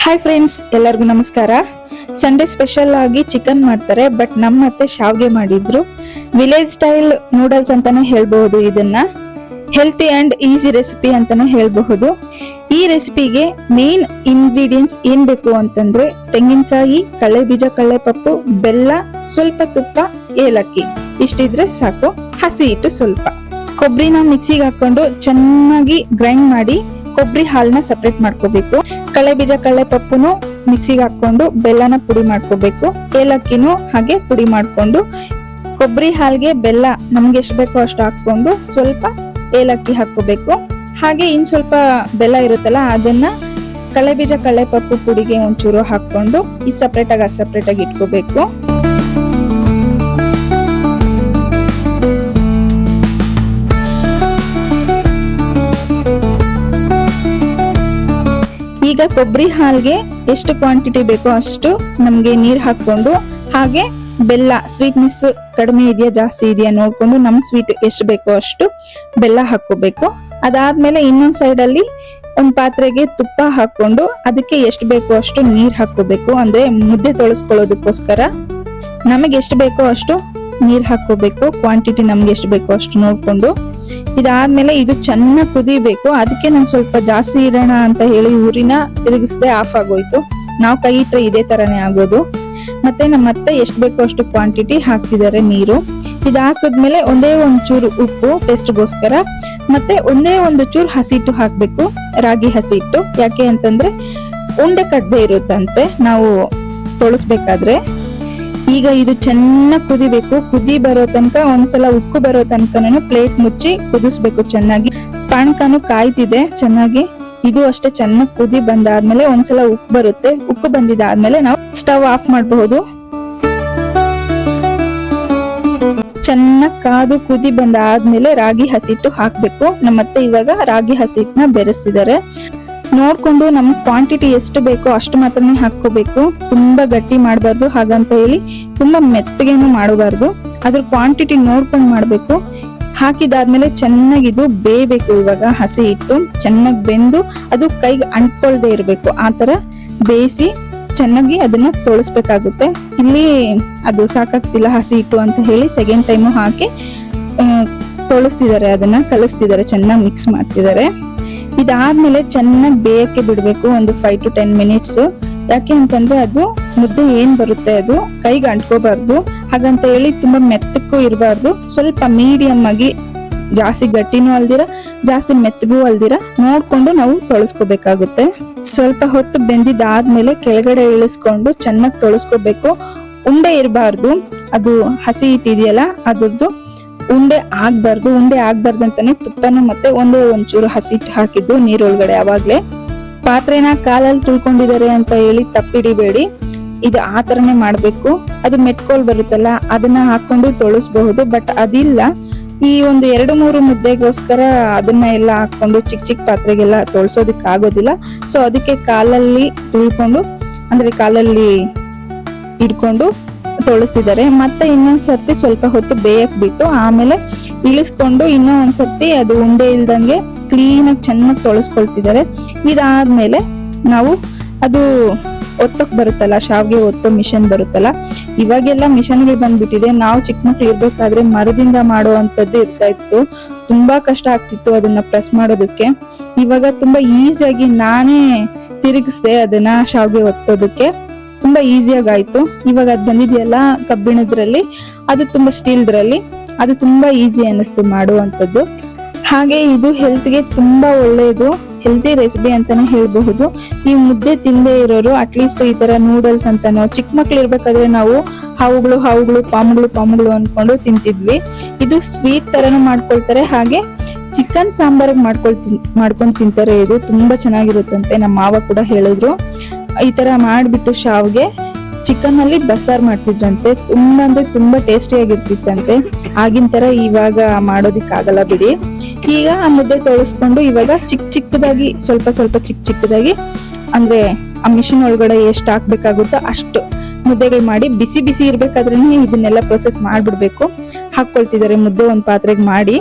Hi friends, ಎಲ್ಲರಿಗೂ ನಮಸ್ಕಾರ. Sunday special ಆಗಿ ಚಿಕನ್ ಮಾಡ್ತಾರೆ, ಬಟ್ ನಮ್ಮ ಅತ್ತೆ ಶಾವ್ಗೆ ಮಾಡಿದ್ರು. ವಿಲೇಜ್ ಸ್ಟೈಲ್ ನೂಡಲ್ಸ್ ಅಂತಾನೆ ಹೇಳ್ಬಹುದು. ಇದನ್ನ ಹೆಲ್ತಿ ಅಂಡ್ ಈಸಿ ರೆಸಿಪಿ ಅಂತಾನೆ ಹೇಳ್ಬಹುದು. ಈ ರೆಸಿಪಿಗೆ ಮೇನ್ ಇಂಗ್ರೀಡಿಯೆಂಟ್ಸ್ ಏನ್ ಬೇಕು ಅಂತಂದ್ರೆ ತೆಂಗಿನಕಾಯಿ, ಕಳ್ಳೆ ಬೀಜ, ಕಳ್ಳೆಪಪ್ಪು, ಬೆಲ್ಲ, ಸ್ವಲ್ಪ ತುಪ್ಪ, ಏಲಕ್ಕಿ ಇಷ್ಟಿದ್ರೆ ಸಾಕು. ಹಸಿ ಹಿಟ್ಟು ಸ್ವಲ್ಪ, ಕೊಬ್ಬರಿನ ಮಿಕ್ಸಿಗೆ ಹಾಕೊಂಡು ಚೆನ್ನಾಗಿ ಗ್ರೈಂಡ್ ಮಾಡಿ ಕೊಬ್ಬರಿ ಹಾಲನ್ನ ಸಪರೇಟ್ ಮಾಡ್ಕೋಬೇಕು. ಕಳ್ಳೆ ಬೀಜ, ಕಳ್ಳೆ ಪಪ್ಪುನು ಮಿಕ್ಸಿಗೆ ಹಾಕೊಂಡು ಬೆಲ್ಲನ ಪುಡಿ ಮಾಡ್ಕೋಬೇಕು. ಏಲಕ್ಕಿನೂ ಹಾಗೆ ಪುಡಿ ಮಾಡ್ಕೊಂಡು ಕೊಬ್ಬರಿ ಹಾಲ್ಗೆ ಬೆಲ್ಲ ನಮ್ಗೆ ಎಷ್ಟು ಬೇಕೋ ಅಷ್ಟು ಹಾಕೊಂಡು ಸ್ವಲ್ಪ ಏಲಕ್ಕಿ ಹಾಕೋಬೇಕು. ಹಾಗೆ ಇನ್ ಸ್ವಲ್ಪ ಬೆಲ್ಲ ಇರುತ್ತಲ್ಲ ಅದನ್ನ ಕಳ್ಳೆ ಬೀಜ, ಕಳ್ಳೆ ಪಪ್ಪು ಪುಡಿಗೆ ಒಂಚೂರು ಹಾಕೊಂಡು ಈ ಸಪರೇಟ್ ಆಗಿ ಇಟ್ಕೋಬೇಕು. ಈಗ ಕೊಬ್ಬರಿ ಹಾಲ್ಗೆ ಎಷ್ಟು ಕ್ವಾಂಟಿಟಿ ಬೇಕೋ ಅಷ್ಟು ನಮ್ಗೆ ನೀರ್ ಹಾಕೊಂಡು, ಹಾಗೆ ಬೆಲ್ಲ ಸ್ವೀಟ್ನೆಸ್ ಕಡಿಮೆ ಇದೆಯಾ ಜಾಸ್ತಿ ಇದೆಯಾ ನೋಡ್ಕೊಂಡು ನಮ್ ಸ್ವೀಟ್ ಎಷ್ಟು ಬೇಕೋ ಅಷ್ಟು ಬೆಲ್ಲ ಹಾಕೋಬೇಕು. ಅದಾದ್ಮೇಲೆ ಇನ್ನೊಂದ್ ಸೈಡ್ ಅಲ್ಲಿ ಒಂದ್ ಪಾತ್ರೆಗೆ ತುಪ್ಪ ಹಾಕೊಂಡು ಅದಕ್ಕೆ ಎಷ್ಟು ಬೇಕೋ ಅಷ್ಟು ನೀರ್ ಹಾಕೋಬೇಕು. ಅಂದ್ರೆ ಮುದ್ದೆ ತೊಳಸ್ಕೊಳ್ಳೋದಕ್ಕೋಸ್ಕರ ನಮಗೆ ಎಷ್ಟು ಬೇಕೋ ಅಷ್ಟು ನೀರ್ ಹಾಕೋಬೇಕು. ಕ್ವಾಂಟಿಟಿ ನಮ್ಗೆ ಎಷ್ಟು ಬೇಕೋ ಅಷ್ಟು ನೋಡ್ಕೊಂಡು. ಇದಾದ್ಮೇಲೆ ಇದು ಚೆನ್ನಾಗಿ ಕುದಿಬೇಕು. ಅದಕ್ಕೆ ನಾನು ಸ್ವಲ್ಪ ಜಾಸ್ತಿ ಇಡೋಣ ಅಂತ ಹೇಳಿ ಊರಿನ ತಿರುಗಿಸದೆ ಆಫ್ ಆಗೋಯ್ತು. ನಾವು ಕೈ ಇಟ್ರೆ ಇದೇ ತರನೇ ಆಗೋದು. ಮತ್ತೆ ನಮ್ಮ ಅತ್ತೆ ಎಷ್ಟು ಬೇಕೋ ಅಷ್ಟು ಕ್ವಾಂಟಿಟಿ ಹಾಕ್ತಿದ್ದಾರೆ ನೀರು. ಇದಾಕಿದ್ಮೇಲೆ ಒಂದೇ ಒಂಚೂರು ಉಪ್ಪು ಟೇಸ್ಟ್ಗೋಸ್ಕರ, ಮತ್ತೆ ಒಂದೇ ಒಂದು ಚೂರು ಹಸಿಟ್ಟು ಹಾಕ್ಬೇಕು, ರಾಗಿ ಹಸಿಟ್ಟು. ಯಾಕೆ ಅಂತಂದ್ರೆ ಉಂಡೆ ಕಟ್ಟದೆ ಇರುತ್ತಂತೆ ನಾವು ತೊಳಸ್ಬೇಕಾದ್ರೆ. ಈಗ ಇದು ಚೆನ್ನಾಗಿ ಕುದಿಬೇಕು. ಕುದಿ ಬರೋ ತನಕ ಒಂದ್ಸಲ ಉಕ್ಕು ಬರೋ ತನಕ ಪ್ಲೇಟ್ ಮುಚ್ಚಿ ಕುದಿಸ್ಬೇಕು ಚೆನ್ನಾಗಿ. ಪಾಣ್ಕಾನು ಕಾಯ್ತಿದೆ ಚೆನ್ನಾಗಿ. ಇದು ಅಷ್ಟೇ ಚೆನ್ನಾಗಿ ಕುದಿ ಬಂದಾದ್ಮೇಲೆ ಒಂದ್ಸಲ ಉಕ್ಕು ಬರುತ್ತೆ. ಉಕ್ಕು ಬಂದಿದ್ದಾದ್ಮೇಲೆ ನಾವು ಸ್ಟವ್ ಆಫ್ ಮಾಡಬಹುದು. ಚೆನ್ನಾಗಿ ಕಾದು ಕುದಿ ಬಂದಾದ್ಮೇಲೆ ರಾಗಿ ಹಸಿಟ್ಟು ಹಾಕ್ಬೇಕು. ನಮ್ಮತ್ತೆ ಇವಾಗ ರಾಗಿ ಹಸಿಟ್ಟನ್ನ ಬೆರೆಸಿದ್ದಾರೆ. ನೋಡ್ಕೊಂಡು ನಮ್ ಕ್ವಾಂಟಿಟಿ ಎಷ್ಟು ಬೇಕೋ ಅಷ್ಟು ಮಾತ್ರನೇ ಹಾಕೋಬೇಕು. ತುಂಬಾ ಗಟ್ಟಿ ಮಾಡಬಾರ್ದು, ಹಾಗಂತ ಹೇಳಿ ತುಂಬಾ ಮೆತ್ತಗೇನು ಮಾಡಬಾರ್ದು. ಅದ್ರ ಕ್ವಾಂಟಿಟಿ ನೋಡ್ಕೊಂಡು ಮಾಡ್ಬೇಕು. ಹಾಕಿದಾದ್ಮೇಲೆ ಚೆನ್ನಾಗಿದು ಬೇಯಬೇಕು. ಇವಾಗ ಹಸಿ ಹಿಟ್ಟು ಚೆನ್ನಾಗಿ ಬೆಂದು ಅದು ಕೈಗೆ ಅಂಟ್ಕೊಳ್ದೆ ಇರ್ಬೇಕು. ಆತರ ಬೇಯಿಸಿ ಚೆನ್ನಾಗಿ ಅದನ್ನ ತೊಳಸ್ಬೇಕಾಗುತ್ತೆ. ಇಲ್ಲಿ ಅದು ಸಾಕಾಗ್ತಿಲ್ಲ ಹಸಿ ಹಿಟ್ಟು ಅಂತ ಹೇಳಿ ಸೆಕೆಂಡ್ ಟೈಮು ಹಾಕಿ ತೊಳಸ್ತಿದ್ದಾರೆ, ಅದನ್ನ ಕಲಿಸ್ತಿದ್ದಾರೆ, ಚೆನ್ನಾಗಿ ಮಿಕ್ಸ್ ಮಾಡ್ತಿದ್ದಾರೆ. ಇದಾದ್ಮೇಲೆ ಚೆನ್ನಾಗಿ ಬೇಯಕ್ಕೆ ಬಿಡ್ಬೇಕು ಒಂದು 5 to 10 ಮಿನಿಟ್ಸ್. ಯಾಕೆ ಅಂತಂದ್ರೆ ಅದು ಮುದ್ದೆ ಏನ್ ಬರುತ್ತೆ ಅದು ಕೈಗೆ ಅಂಟ್ಕೋಬಾರ್ದು. ಹಾಗಂತ ಹೇಳಿ ತುಂಬಾ ಮೆತ್ತಕ್ಕೂ ಇರಬಾರ್ದು. ಸ್ವಲ್ಪ ಮೀಡಿಯಂ ಆಗಿ, ಜಾಸ್ತಿ ಗಟ್ಟಿನೂ ಅಲ್ದಿರ ಜಾಸ್ತಿ ಮೆತ್ತಗೂ ಅಲ್ದಿರ ನೋಡ್ಕೊಂಡು ನಾವು ತೊಳಸ್ಕೋಬೇಕಾಗುತ್ತೆ. ಸ್ವಲ್ಪ ಹೊತ್ತು ಬೆಂದಿದ್ದಾದ್ಮೇಲೆ ಕೆಳಗಡೆ ಇಳಿಸ್ಕೊಂಡು ಚೆನ್ನಾಗಿ ತೊಳಸ್ಕೋಬೇಕು. ಉಂಡೆ ಇರಬಾರ್ದು. ಅದು ಹಸಿ ಹಿಟ್ಟಿದೆಯಲ್ಲ ಅದ್ರದ್ದು ಉಂಡೆ ಆಗ್ಬಾರ್ದು ಅಂತಾನೆ ತುಪ್ಪನ ಮತ್ತೆ ಒಂದೇ ಒಂಚೂರು ಹಸಿ ಹಿಟ್ಟು ಹಾಕಿದ್ದು ನೀರೊಳಗಡೆ. ಅವಾಗ್ಲೇ ಪಾತ್ರೆನ ಕಾಲಲ್ಲಿ ತುಳ್ಕೊಂಡಿದ್ದಾರೆ ಅಂತ ಹೇಳಿ ತಪ್ಪಿಡಿಬೇಡಿ. ಇದು ಆ ತರನೇ ಮಾಡ್ಬೇಕು. ಅದು ಮೆಟ್ಕೋಲ್ ಬರುತ್ತಲ್ಲ ಅದನ್ನ ಹಾಕೊಂಡು ತೊಳಸ್ಬಹುದು, ಬಟ್ ಅದಿಲ್ಲ. ಈ ಒಂದು 2-3 ಮುದ್ದೆಗೋಸ್ಕರ ಅದನ್ನ ಎಲ್ಲ ಹಾಕೊಂಡು ಚಿಕ್ಕ ಪಾತ್ರೆಗೆಲ್ಲ ತೊಳ್ಸೋದಿಕ್ ಆಗೋದಿಲ್ಲ. ಸೊ ಅದಕ್ಕೆ ಕಾಲಲ್ಲಿ ತುಳ್ಕೊಂಡು, ಅಂದ್ರೆ ಕಾಲಲ್ಲಿ ಇಡ್ಕೊಂಡು ತೊಳಸಿದ್ದಾರೆ. ಮತ್ತೆ ಇನ್ನೊಂದ್ ಸರ್ತಿ ಸ್ವಲ್ಪ ಹೊತ್ತು ಬೇಯಕ್ ಬಿಟ್ಟು ಆಮೇಲೆ ಇಳಿಸ್ಕೊಂಡು ಇನ್ನೂ ಒಂದ್ಸರ್ತಿ ಅದು ಉಂಡೆ ಇಲ್ದಂಗೆ ಕ್ಲೀನ್ ಆಗಿ ಚೆನ್ನಾಗಿ ತೊಳಸ್ಕೊಳ್ತಿದ್ದಾರೆ. ಇದಾದ್ಮೇಲೆ ನಾವು ಅದು ಒತ್ತಕ್ ಬರುತ್ತಲ್ಲ, ಶಾವ್ಗೆ ಒತ್ತೋ ಮಿಷನ್ ಬರುತ್ತಲ್ಲ, ಇವಾಗೆಲ್ಲ ಮಿಷನ್ಗಳು ಬಂದ್ಬಿಟ್ಟಿದೆ. ನಾವು ಚಿಕ್ಕ ಮಕ್ಳು ಇರ್ಬೇಕಾದ್ರೆ ಮರದಿಂದ ಮಾಡುವಂತದ್ದು ಇರ್ತಾ ಇತ್ತು. ತುಂಬಾ ಕಷ್ಟ ಆಗ್ತಿತ್ತು ಅದನ್ನ ಪ್ರೆಸ್ ಮಾಡೋದಕ್ಕೆ. ಇವಾಗ ತುಂಬಾ ಈಸಿಯಾಗಿ ನಾನೇ ತಿರುಗಿಸ್ದೆ ಅದನ್ನ ಶಾವ್ಗೆ ಒತ್ತೋದಕ್ಕೆ. ತುಂಬಾ ಈಸಿಯಾಗಿ ಆಯ್ತು. ಇವಾಗ ಅದ್ ಬಂದಿದೆಯಲ್ಲ ಕಬ್ಬಿಣದ್ರಲ್ಲಿ, ಅದು ತುಂಬಾ ಸ್ಟೀಲ್ದ್ರಲ್ಲಿ, ಅದು ತುಂಬಾ ಈಸಿ ಅನ್ನಿಸ್ತು ಮಾಡುವಂತದ್ದು. ಹಾಗೆ ಇದು ಹೆಲ್ತ್ಗೆ ತುಂಬಾ ಒಳ್ಳೇದು, ಹೆಲ್ತಿ ರೆಸಿಪಿ ಅಂತಾನೆ ಹೇಳ್ಬಹುದು. ಈ ಮುದ್ದೆ ತಿಂದೇ ಇರೋರು ಅಟ್ಲೀಸ್ಟ್ ಈ ತರ ನೂಡಲ್ಸ್ ಅಂತಾನೋ, ಚಿಕ್ಕ ಮಕ್ಳು ಇರ್ಬೇಕಾದ್ರೆ ನಾವು ಹಾವುಗಳು ಪಾಮುಗಳು ಅನ್ಕೊಂಡು ತಿಂತಿದ್ವಿ. ಇದು ಸ್ವೀಟ್ ತರನು ಮಾಡ್ಕೊಳ್ತಾರೆ, ಹಾಗೆ ಚಿಕನ್ ಸಾಂಬಾರ್ ಮಾಡ್ಕೊಂಡು ತಿಂತಾರೆ. ಇದು ತುಂಬಾ ಚೆನ್ನಾಗಿರುತ್ತಂತೆ. ನಮ್ಮ ಮಾವ ಕೂಡ ಹೇಳಿದ್ರು ಈ ತರ ಮಾಡ್ಬಿಟ್ಟು ಶಾವ್ಗೆ ಚಿಕನ್ ಅಲ್ಲಿ ಬಸಾರ್ ಮಾಡ್ತಿದ್ರಂತೆ. ತುಂಬಾ ಅಂದ್ರೆ ತುಂಬಾ ಟೇಸ್ಟಿಯಾಗಿರ್ತಿತ್ತಂತೆ. ಆಗಿನ ತರ ಇವಾಗ ಮಾಡೋದಿಕ್ ಆಗಲ್ಲ ಬಿಡಿ. ಈಗ ಆ ಮುದ್ದೆ ತೊಳಸ್ಕೊಂಡು ಇವಾಗ ಚಿಕ್ಕದಾಗಿ ಸ್ವಲ್ಪ ಚಿಕ್ಕದಾಗಿ, ಅಂದ್ರೆ ಆ ಮಿಷಿನ್ ಒಳಗಡೆ ಎಷ್ಟು ಹಾಕ್ಬೇಕಾಗುತ್ತೋ ಅಷ್ಟು ಮುದ್ದೆಗಳು ಮಾಡಿ ಬಿಸಿ ಇರ್ಬೇಕಾದ್ರೇನೆ ಇದನ್ನೆಲ್ಲ ಪ್ರೊಸೆಸ್ ಮಾಡ್ಬಿಡ್ಬೇಕು. ಹಾಕೊಳ್ತಿದ್ದಾರೆ ಮುದ್ದೆ ಒಂದ್ ಪಾತ್ರೆಗೆ ಮಾಡಿ.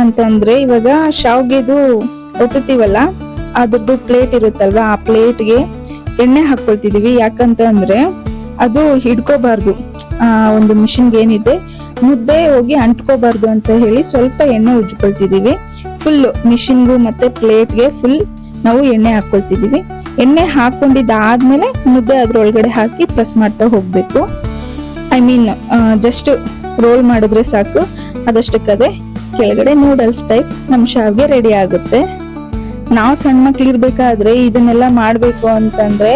ಅಂತಂದ್ರೆ ಇವಾಗ ಶಾವ್ಗೆದು ಒತ್ತುತ್ತೀವಲ್ಲ ಅದ್ರದ್ದು ಪ್ಲೇಟ್ ಇರುತ್ತಲ್ವಾ, ಆ ಪ್ಲೇಟ್ಗೆ ಎಣ್ಣೆ ಹಾಕೊಳ್ತಿದೀವಿ. ಯಾಕಂತ ಅಂದ್ರೆ ಅದು ಹಿಡ್ಕೋಬಾರ್ದು, ಒಂದು ಮಿಷಿನ್ಗೆ ಏನಿದೆ ಮುದ್ದೆ ಹೋಗಿ ಅಂಟ್ಕೋಬಾರ್ದು ಅಂತ ಹೇಳಿ ಸ್ವಲ್ಪ ಎಣ್ಣೆ ಉಜ್ಕೊಳ್ತಿದೀವಿ. ಫುಲ್ ಮಿಷಿನ್ಗೂ ಮತ್ತೆ ಪ್ಲೇಟ್ಗೆ ಫುಲ್ ನಾವು ಎಣ್ಣೆ ಹಾಕೊಳ್ತಿದೀವಿ. ಎಣ್ಣೆ ಹಾಕೊಂಡಿದ್ದಾದ್ಮೇಲೆ ಮುದ್ದೆ ಅದ್ರೊಳಗಡೆ ಹಾಕಿ ಪ್ರೆಸ್ ಮಾಡ್ತಾ ಹೋಗ್ಬೇಕು. ಜಸ್ಟ್ ರೋಲ್ ಮಾಡಿದ್ರೆ ಸಾಕು, ಅದಷ್ಟಕ್ಕದೆ ಕೆಳಗಡೆ ನೂಡಲ್ಸ್ ಟೈಪ್ ನಮ್ ಶಾವ್ಗೆ ರೆಡಿ ಆಗುತ್ತೆ. ನಾವು ಸಣ್ಣ ಮಕ್ಳು ಇರ್ಬೇಕಾದ್ರೆ ಇದನ್ನೆಲ್ಲ ಮಾಡ್ಬೇಕು ಅಂತಂದ್ರೆ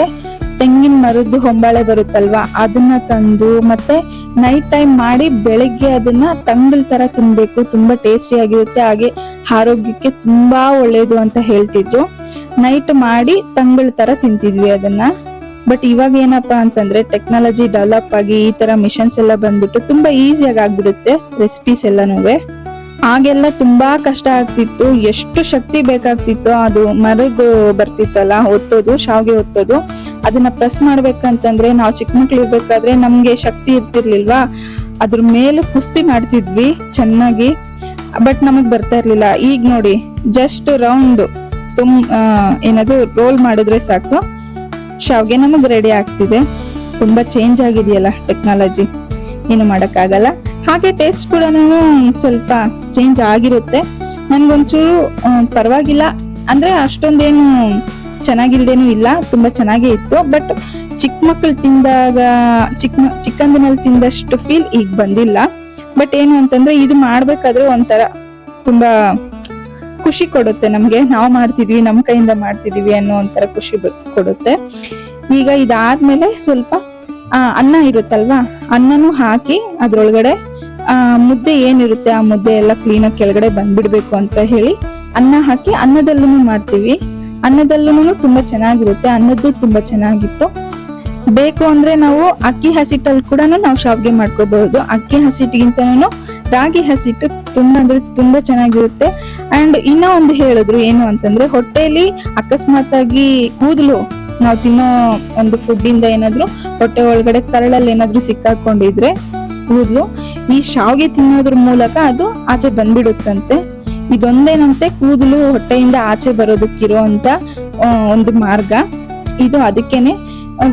ತೆಂಗಿನ ಮರದ್ದು ಹೊಂಬಾಳೆ ಬರುತ್ತಲ್ವಾ, ಅದನ್ನ ತಂದು ಮತ್ತೆ ನೈಟ್ ಟೈಮ್ ಮಾಡಿ ಬೆಳಿಗ್ಗೆ ಅದನ್ನ ತಂಗಳ ತರ ತಿನ್ಬೇಕು. ತುಂಬಾ ಟೇಸ್ಟಿ ಆಗಿರುತ್ತೆ, ಹಾಗೆ ಆರೋಗ್ಯಕ್ಕೆ ತುಂಬಾ ಒಳ್ಳೇದು ಅಂತ ಹೇಳ್ತಿದ್ರು. ನೈಟ್ ಮಾಡಿ ತಂಗಳ ತರ ತಿಂತಿದ್ವಿ ಅದನ್ನ. ಬಟ್ ಇವಾಗ ಏನಪ್ಪಾ ಅಂತಂದ್ರೆ ಟೆಕ್ನಾಲಜಿ ಡೆವಲಪ್ ಆಗಿ ಈ ತರ ಮಿಷನ್ಸ್ ಎಲ್ಲ ಬಂದ್ಬಿಟ್ಟು ತುಂಬಾ ಈಸಿಯಾಗಿ ಆಗ್ಬಿಡುತ್ತೆ ರೆಸಿಪೀಸ್ ಎಲ್ಲನೂ. ಆಗೆಲ್ಲ ತುಂಬಾ ಕಷ್ಟ ಆಗ್ತಿತ್ತು, ಎಷ್ಟು ಶಕ್ತಿ ಬೇಕಾಗ್ತಿತ್ತು. ಅದು ಮರದ ಬರ್ತಿತ್ತಲ್ಲ ಒತ್ತೋದು, ಶಾವ್ಗೆ ಒತ್ತೋದು, ಅದನ್ನ ಪ್ರೆಸ್ ಮಾಡ್ಬೇಕಂತಂದ್ರೆ ನಾವು ಚಿಕ್ಕ ಮಕ್ಳು ಇರ್ಬೇಕಾದ್ರೆ ನಮ್ಗೆ ಶಕ್ತಿ ಇರ್ತಿರ್ಲಿಲ್ವಾ, ಅದ್ರ ಮೇಲೆ ಕುಸ್ತಿ ಮಾಡ್ತಿದ್ವಿ ಚೆನ್ನಾಗಿ. ಬಟ್ ನಮಗ್ ಬರ್ತಾ ಇರ್ಲಿಲ್ಲ. ಈಗ ನೋಡಿ ಜಸ್ಟ್ ರೌಂಡ್ ಏನದು ರೋಲ್ ಮಾಡಿದ್ರೆ ಸಾಕು, ಶಾವ್ಗೆ ನಮಗ್ ರೆಡಿ ಆಗ್ತಿದೆ. ತುಂಬಾ ಚೇಂಜ್ ಆಗಿದೆಯಲ್ಲ ಟೆಕ್ನಾಲಜಿ, ಏನು ಮಾಡಕ್ಕಾಗಲ್ಲ. ಹಾಗೆ ಟೇಸ್ಟ್ ಕೂಡ ಸ್ವಲ್ಪ ಚೇಂಜ್ ಆಗಿರುತ್ತೆ. ನನ್ಗೊಂಚೂರು ಪರವಾಗಿಲ್ಲ ಅಂದ್ರೆ ಅಷ್ಟೊಂದೇನು ಚೆನ್ನಾಗಿಲ್ದೇನು ಇಲ್ಲ, ತುಂಬಾ ಚೆನ್ನಾಗೇ ಇತ್ತು. ಬಟ್ ಚಿಕ್ಕ ಮಕ್ಳು ತಿಂದಾಗ ಚಿಕ್ಕಂದಿನಲ್ಲಿ ತಿಂದಷ್ಟು ಫೀಲ್ ಈಗ ಬಂದಿಲ್ಲ. ಬಟ್ ಏನು ಅಂತಂದ್ರೆ ಇದು ಮಾಡ್ಬೇಕಾದ್ರೆ ಒಂಥರ ತುಂಬಾ ಖುಷಿ ಕೊಡುತ್ತೆ ನಮ್ಗೆ. ನಾವು ಮಾಡ್ತಿದ್ವಿ, ನಮ್ ಕೈಯಿಂದ ಮಾಡ್ತಿದೀವಿ ಅನ್ನೋ ಒಂಥರ ಖುಷಿ ಕೊಡುತ್ತೆ. ಈಗ ಇದಾದ್ಮೇಲೆ ಸ್ವಲ್ಪ ಅನ್ನ ಇರುತ್ತಲ್ವಾ, ಅನ್ನನೂ ಹಾಕಿ ಅದ್ರೊಳಗಡೆ ಮುದ್ದೆ ಏನಿರುತ್ತೆ ಆ ಮುದ್ದೆ ಎಲ್ಲ ಕ್ಲೀನಾಗಿ ಕೆಳಗಡೆ ಬಂದ್ಬಿಡ್ಬೇಕು ಅಂತ ಹೇಳಿ ಅನ್ನ ಹಾಕಿ ಅನ್ನದಲ್ಲೂ ಮಾಡ್ತೀವಿ. ಅನ್ನದಲ್ಲೂ ತುಂಬಾ ಚೆನ್ನಾಗಿರುತ್ತೆ. ಅನ್ನದ್ದು ತುಂಬಾ ಚೆನ್ನಾಗಿತ್ತು. ಬೇಕು ಅಂದ್ರೆ ನಾವು ಅಕ್ಕಿ ಹಸಿಟ್ಟಲ್ಲಿ ಕೂಡ ನಾವು ಶಾವ್ಗೆ ಮಾಡ್ಕೋಬಹುದು. ಅಕ್ಕಿ ಹಸಿಟ್ಟಿಗಿಂತನೂ ರಾಗಿ ಹಸಿಟ್ಟು ತುಂಬಾ ಅಂದ್ರೆ ತುಂಬಾ ಚೆನ್ನಾಗಿರುತ್ತೆ. ಅಂಡ್ ಇನ್ನ ಒಂದು ಹೇಳಿದ್ರು ಏನು ಅಂತಂದ್ರೆ, ಹೊಟ್ಟೆಲಿ ಅಕಸ್ಮಾತ್ ಆಗಿ ಕೂದಲು ನಾವು ತಿನ್ನೋ ಒಂದು ಫುಡ್ ಇಂದ ಏನಾದ್ರು ಹೊಟ್ಟೆ ಒಳಗಡೆ ಕರಳಲ್ಲಿ ಏನಾದ್ರು ಸಿಕ್ಕಾಕೊಂಡಿದ್ರೆ ಕೂದಲು, ಈ ಶಾವ್ಗೆ ತಿನ್ನೋದ್ರ ಮೂಲಕ ಅದು ಆಚೆ ಬಂದ್ಬಿಡುತ್ತಂತೆ. ಇದೊಂದೇನಂತೆ ಕೂದಲು ಹೊಟ್ಟೆಯಿಂದ ಆಚೆ ಬರೋದಕ್ಕಿರೋ ಅಂತ ಒಂದು ಮಾರ್ಗ ಇದು. ಅದಕ್ಕೇನೆ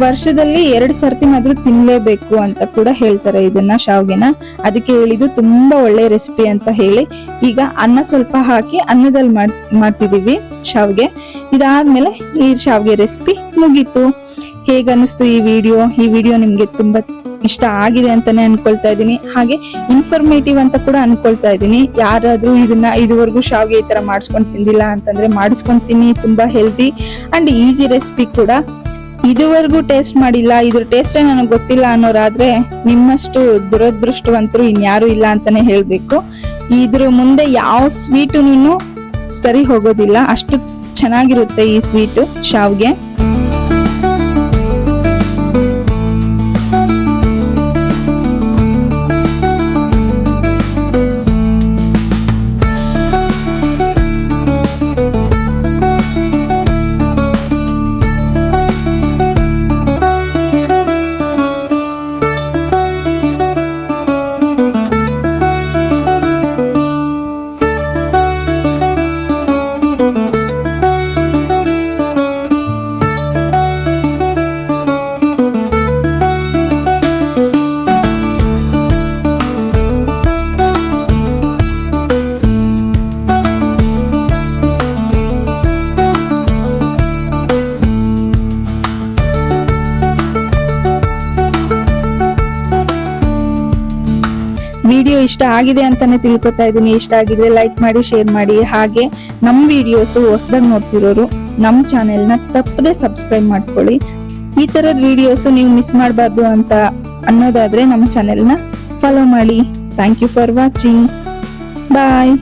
ವರ್ಷದಲ್ಲಿ 2 ಸರ್ತಿನಾದ್ರೂ ತಿನ್ಲೇಬೇಕು ಅಂತ ಕೂಡ ಹೇಳ್ತಾರೆ ಇದನ್ನ, ಶಾವ್ಗೆನ. ಅದಕ್ಕೆ ಹೇಳಿದ್ದು ತುಂಬಾ ಒಳ್ಳೆ ರೆಸಿಪಿ ಅಂತ ಹೇಳಿ. ಈಗ ಅನ್ನ ಸ್ವಲ್ಪ ಹಾಕಿ ಅನ್ನದಲ್ಲಿ ಮಾಡ್ತಿದೀವಿ ಶಾವ್ಗೆ. ಇದಾದ್ಮೇಲೆ ಈ ಶಾವ್ಗೆ ರೆಸಿಪಿ ಮುಗೀತು. ಹೇಗನ್ನಿಸ್ತು ಈ ವಿಡಿಯೋ ನಿಮ್ಗೆ ತುಂಬಾ ಇಷ್ಟ ಆಗಿದೆ ಅಂತಾನೆ ಅನ್ಕೊಳ್ತಾ ಇದೀನಿ. ಹಾಗೆ ಇನ್ಫಾರ್ಮೇಟಿವ್ ಅಂತ ಕೂಡ ಅನ್ಕೊಳ್ತಾ ಇದೀನಿ. ಯಾರಾದ್ರೂ ಇದನ್ನ ಇದುವರೆಗೂ ಶಾವ್ಗೆ ಈ ತರ ಮಾಡಿಸ್ಕೊಂಡ್ ತಿಂದಿಲ್ಲ ಅಂತಂದ್ರೆ ಮಾಡಿಸ್ಕೊಂಡ್ ತಿನ್ನಿ. ತುಂಬಾ ಹೆಲ್ದಿ ಅಂಡ್ ಈಸಿ ರೆಸಿಪಿ ಕೂಡ. ಇದುವರೆಗೂ ಟೇಸ್ಟ್ ಮಾಡಿಲ್ಲ, ಇದ್ರ ಟೇಸ್ಟ್ ನನಗೆ ಗೊತ್ತಿಲ್ಲ ಅನ್ನೋರಾದ್ರೆ ನಿಮ್ಮಷ್ಟು ದುರದೃಷ್ಟವಂತರು ಇನ್ಯಾರು ಇಲ್ಲ ಅಂತಾನೆ ಹೇಳ್ಬೇಕು. ಇದ್ರ ಮುಂದೆ ಯಾವ ಸ್ವೀಟುನು ಸರಿ ಹೋಗೋದಿಲ್ಲ, ಅಷ್ಟು ಚೆನ್ನಾಗಿರುತ್ತೆ ಈ ಸ್ವೀಟು ಶಾವ್ಗೆ. ವಿಡಿಯೋ ಇಷ್ಟ ಆಗಿದೆ ಅಂತಾನೆ ತಿಳ್ಕೊತಾ ಇದೀನಿ. ಇಷ್ಟ ಆಗಿದ್ರೆ ಲೈಕ್ ಮಾಡಿ, ಶೇರ್ ಮಾಡಿ. ಹಾಗೆ ನಮ್ ವಿಡಿಯೋಸ್ ಹೊಸದಾಗಿ ನೋಡ್ತಿರೋರು ನಮ್ ಚಾನೆಲ್ನ ತಪ್ಪದೆ ಸಬ್ಸ್ಕ್ರೈಬ್ ಮಾಡ್ಕೊಳ್ಳಿ. ಈ ತರದ ವಿಡಿಯೋಸ್ ನೀವು ಮಿಸ್ ಮಾಡಬಾರ್ದು ಅಂತ ಅನ್ನೋದಾದ್ರೆ ನಮ್ಮ ಚಾನೆಲ್ನ ಫಾಲೋ ಮಾಡಿ. Thank you for watching. Bye.